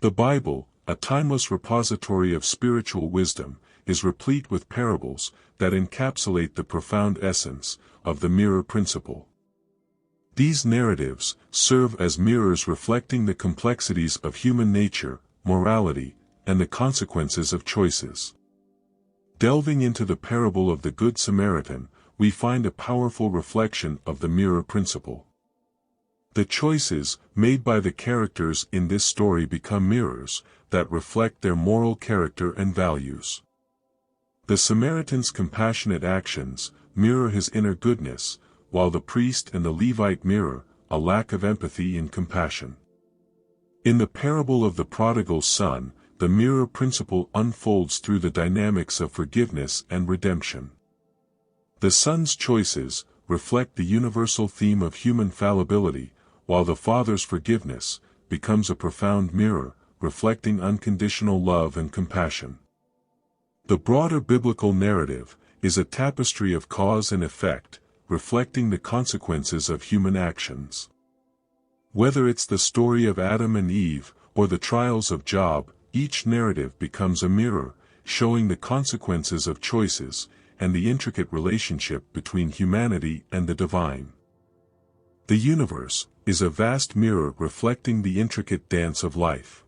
The Bible, a timeless repository of spiritual wisdom, is replete with parables that encapsulate the profound essence of the mirror principle. These narratives serve as mirrors reflecting the complexities of human nature, morality, and the consequences of choices. Delving into the parable of the Good Samaritan, we find a powerful reflection of the mirror principle. The choices made by the characters in this story become mirrors that reflect their moral character and values. The Samaritan's compassionate actions mirror his inner goodness, while the priest and the Levite mirror a lack of empathy and compassion. In the parable of the prodigal son, the mirror principle unfolds through the dynamics of forgiveness and redemption. The son's choices reflect the universal theme of human fallibility, while the father's forgiveness becomes a profound mirror, reflecting unconditional love and compassion. The broader biblical narrative is a tapestry of cause and effect, reflecting the consequences of human actions. Whether it's the story of Adam and Eve, or the trials of Job, each narrative becomes a mirror, showing the consequences of choices, and the intricate relationship between humanity and the divine. The universe is a vast mirror reflecting the intricate dance of life.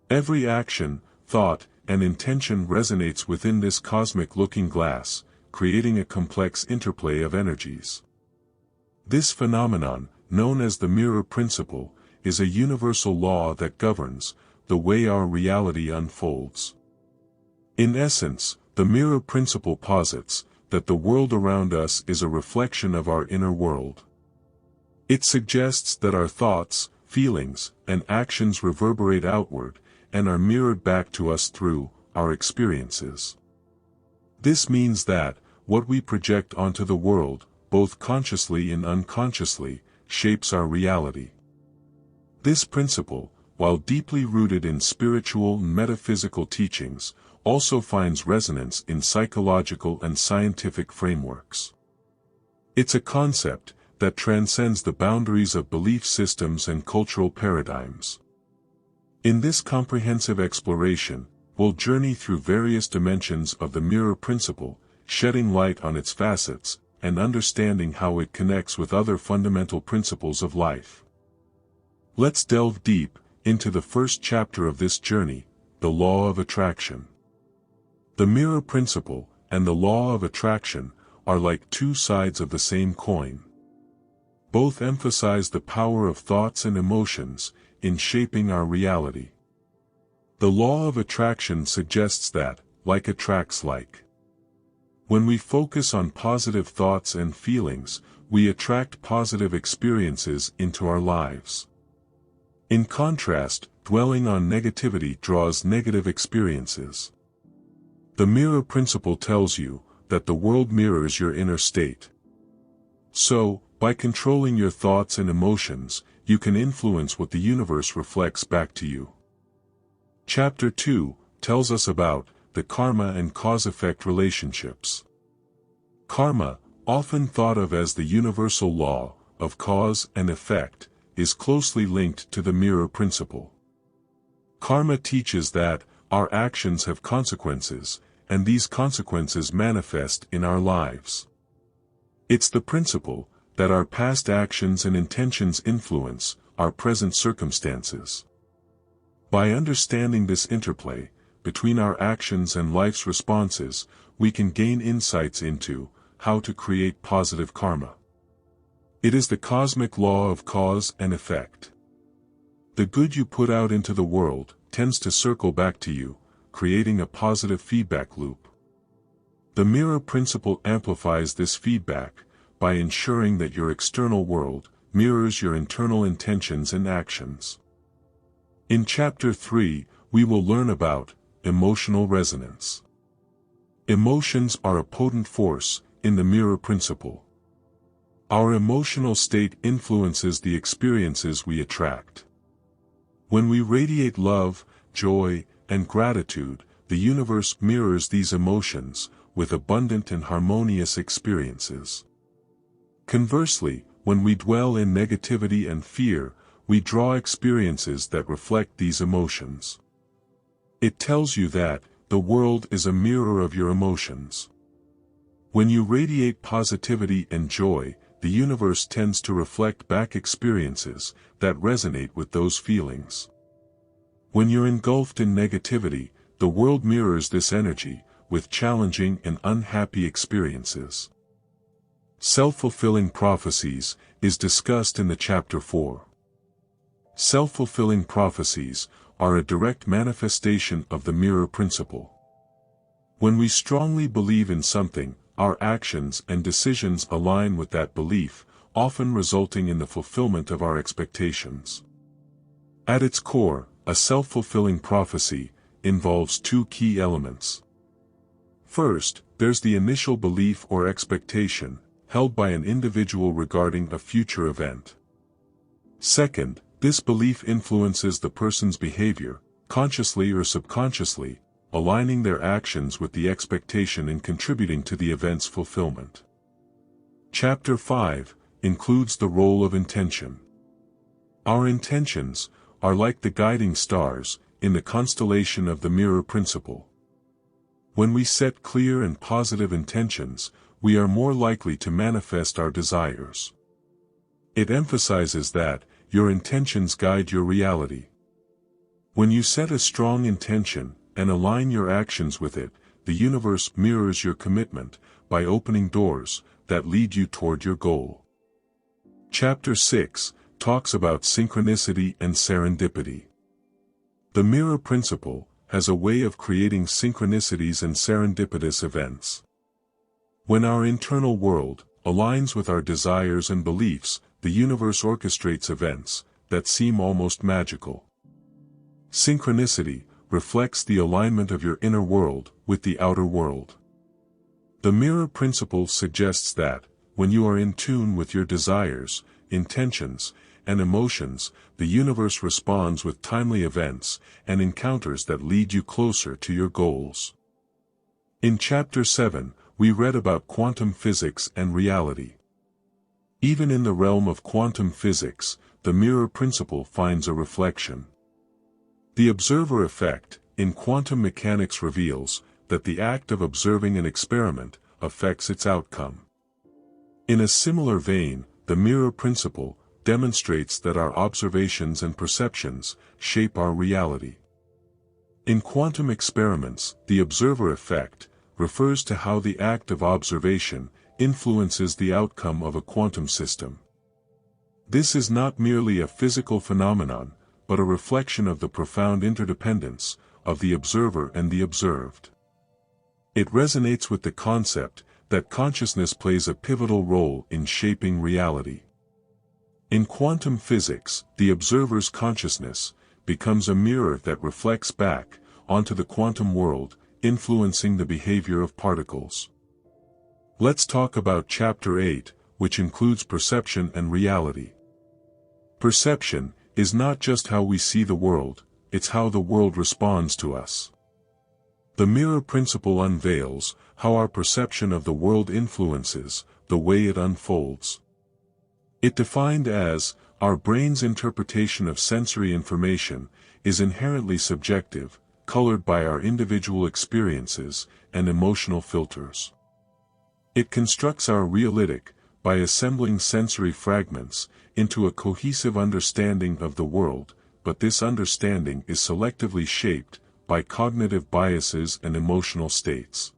Every action, thought, and intention resonates within this cosmic looking glass, creating a complex interplay of energies. This phenomenon, known as the mirror principle, is a universal law that governs the way our reality unfolds. In essence, the mirror principle posits that the world around us is a reflection of our inner world. It suggests that our thoughts, feelings, and actions reverberate outward, and are mirrored back to us through our experiences. This means that what we project onto the world, both consciously and unconsciously, shapes our reality. This principle, while deeply rooted in spiritual and metaphysical teachings, also finds resonance in psychological and scientific frameworks. It's a concept that transcends the boundaries of belief systems and cultural paradigms. In this comprehensive exploration, we'll journey through various dimensions of the mirror principle, shedding light on its facets, and understanding how it connects with other fundamental principles of life. Let's delve deep into the first chapter of this journey, the law of attraction. The mirror principle and the law of attraction are like two sides of the same coin. Both emphasize the power of thoughts and emotions in shaping our reality. The law of attraction suggests that, like attracts like. When we focus on positive thoughts and feelings, we attract positive experiences into our lives. In contrast, dwelling on negativity draws negative experiences. The mirror principle tells you that the world mirrors your inner state. So, by controlling your thoughts and emotions, you can influence what the universe reflects back to you. Chapter 2 tells us about the karma and cause-effect relationships. Karma, often thought of as the universal law of cause and effect, is closely linked to the mirror principle. Karma teaches that our actions have consequences, and these consequences manifest in our lives. It's the principle that our past actions and intentions influence our present circumstances. By understanding this interplay between our actions and life's responses, we can gain insights into how to create positive karma. It is the cosmic law of cause and effect. The good you put out into the world tends to circle back to you, creating a positive feedback loop. The mirror principle amplifies this feedback by ensuring that your external world mirrors your internal intentions and actions. In Chapter 3, we will learn about emotional resonance. Emotions are a potent force in the mirror principle. Our emotional state influences the experiences we attract. When we radiate love, joy, and gratitude, the universe mirrors these emotions with abundant and harmonious experiences. Conversely, when we dwell in negativity and fear, we draw experiences that reflect these emotions. It tells you that the world is a mirror of your emotions. When you radiate positivity and joy, the universe tends to reflect back experiences that resonate with those feelings. When you're engulfed in negativity, the world mirrors this energy, with challenging and unhappy experiences. Self-fulfilling prophecies is discussed in the chapter 4. Self-fulfilling prophecies are a direct manifestation of the mirror principle. When we strongly believe in something, our actions and decisions align with that belief, often resulting in the fulfillment of our expectations. At its core, a self-fulfilling prophecy involves two key elements. First, there's the initial belief or expectation, held by an individual regarding a future event. Second, this belief influences the person's behavior, consciously or subconsciously, aligning their actions with the expectation and contributing to the event's fulfillment. Chapter 5 includes the role of intention. Our intentions are like the guiding stars in the constellation of the mirror principle. When we set clear and positive intentions, we are more likely to manifest our desires. It emphasizes that your intentions guide your reality. When you set a strong intention and align your actions with it, the universe mirrors your commitment by opening doors that lead you toward your goal. Chapter 6 talks about synchronicity and serendipity. The mirror principle has a way of creating synchronicities and serendipitous events. When our internal world aligns with our desires and beliefs, the universe orchestrates events that seem almost magical. Synchronicity reflects the alignment of your inner world with the outer world. The mirror principle suggests that, when you are in tune with your desires, intentions, and emotions, the universe responds with timely events and encounters that lead you closer to your goals. In Chapter 7, we read about quantum physics and reality. Even in the realm of quantum physics, the mirror principle finds a reflection. The observer effect in quantum mechanics reveals that the act of observing an experiment affects its outcome. In a similar vein, the mirror principle demonstrates that our observations and perceptions shape our reality. In quantum experiments, the observer effect refers to how the act of observation influences the outcome of a quantum system. This is not merely a physical phenomenon, but a reflection of the profound interdependence of the observer and the observed. It resonates with the concept that consciousness plays a pivotal role in shaping reality. In quantum physics, the observer's consciousness becomes a mirror that reflects back onto the quantum world, influencing the behavior of particles. Let's talk about Chapter 8, which includes perception and reality. Perception is not just how we see the world, it's how the world responds to us. The mirror principle unveils how our perception of the world influences the way it unfolds. It defined as, our brain's interpretation of sensory information is inherently subjective, colored by our individual experiences and emotional filters. It constructs our realitic by assembling sensory fragments into a cohesive understanding of the world, but this understanding is selectively shaped by cognitive biases and emotional states.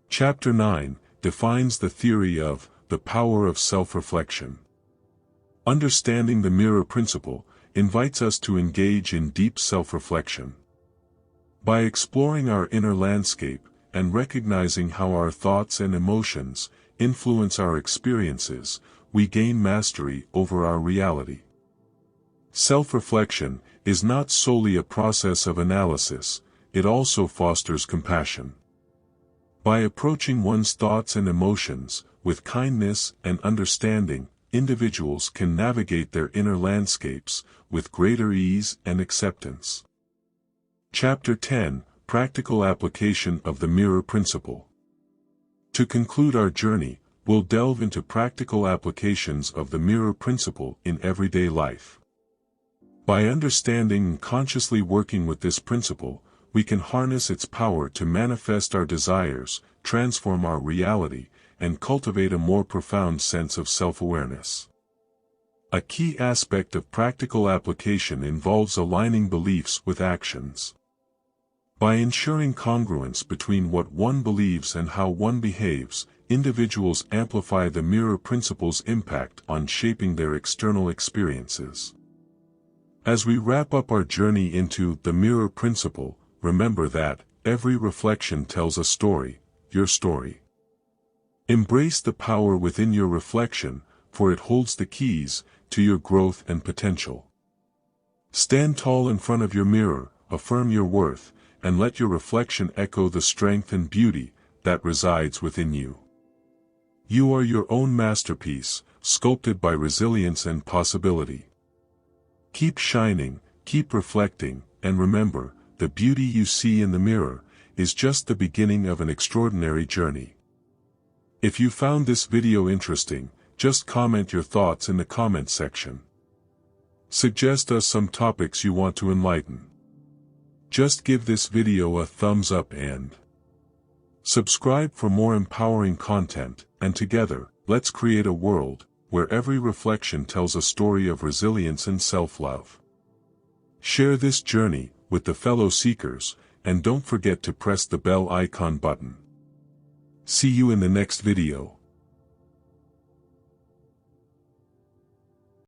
Chapter 9 defines the theory of the power of self-reflection. Understanding the mirror principle invites us to engage in deep self-reflection. By exploring our inner landscape and recognizing how our thoughts and emotions influence our experiences, we gain mastery over our reality. Self-reflection is not solely a process of analysis, it also fosters compassion. By approaching one's thoughts and emotions with kindness and understanding, individuals can navigate their inner landscapes with greater ease and acceptance. Chapter 10 Practical Application of the Mirror Principle. To conclude our journey, we'll delve into practical applications of the mirror principle in everyday life. By understanding and consciously working with this principle, we can harness its power to manifest our desires, transform our reality, and cultivate a more profound sense of self-awareness. A key aspect of practical application involves aligning beliefs with actions. By ensuring congruence between what one believes and how one behaves, individuals amplify the mirror principle's impact on shaping their external experiences. As we wrap up our journey into the mirror principle, remember that every reflection tells a story, your story. Embrace the power within your reflection, for it holds the keys to your growth and potential. Stand tall in front of your mirror, affirm your worth, and let your reflection echo the strength and beauty that resides within you. You are your own masterpiece, sculpted by resilience and possibility. Keep shining, keep reflecting, and remember, the beauty you see in the mirror is just the beginning of an extraordinary journey. If you found this video interesting, just comment your thoughts in the comment section. Suggest us some topics you want to enlighten. Just give this video a thumbs up and subscribe for more empowering content, and together, let's create a world where every reflection tells a story of resilience and self-love. Share this journey with the fellow seekers, and don't forget to press the bell icon button. See you in the next video.